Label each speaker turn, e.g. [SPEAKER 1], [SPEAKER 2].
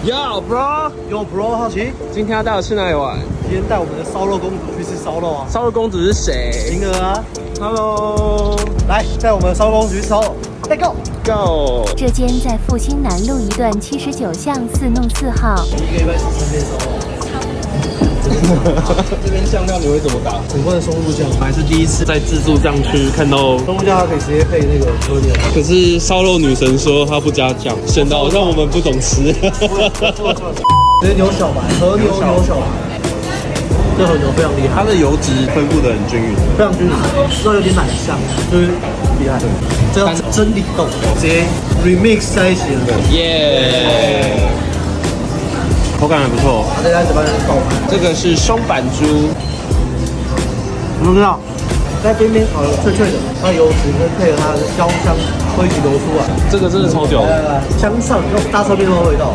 [SPEAKER 1] Yo bro，
[SPEAKER 2] 有 bro 好奇，
[SPEAKER 1] 今天要带我去哪里玩？
[SPEAKER 2] 今天带我们的烧肉公主去吃烧肉啊！
[SPEAKER 1] 烧肉公主是谁
[SPEAKER 2] 银儿啊，
[SPEAKER 1] ？Hello，Go
[SPEAKER 2] 来带我们的烧肉公主去吃烧肉，Let's go！
[SPEAKER 1] Go！
[SPEAKER 3] 这间在复兴南路一段79巷4弄4号。
[SPEAKER 2] 一个礼拜吃3天烧肉，
[SPEAKER 1] 这边酱料你会怎么打？
[SPEAKER 2] 很多的松露酱，
[SPEAKER 1] 我还是第一次在自助酱区看到，
[SPEAKER 2] 松露酱它可以直接配那个和牛。
[SPEAKER 1] 可是烧肉女神说她不加酱，显得好像我们不懂吃。
[SPEAKER 2] 直接牛小排，和牛牛小排，这和牛非常厉害，
[SPEAKER 1] 它的油脂分布的很均匀。
[SPEAKER 2] 非常均匀，肉有点奶香，就是厉害。这叫真理豆，直接 remix 在一起了。
[SPEAKER 1] 耶！口感还不错。
[SPEAKER 2] 它在它嘴巴里面爆开，
[SPEAKER 1] 这个是松板猪，
[SPEAKER 2] 怎么样？在边边烤的脆脆的，它油脂跟配合它的焦香会一起流出来。
[SPEAKER 1] 这个真的超久。
[SPEAKER 2] 香上用大车边肉的味道，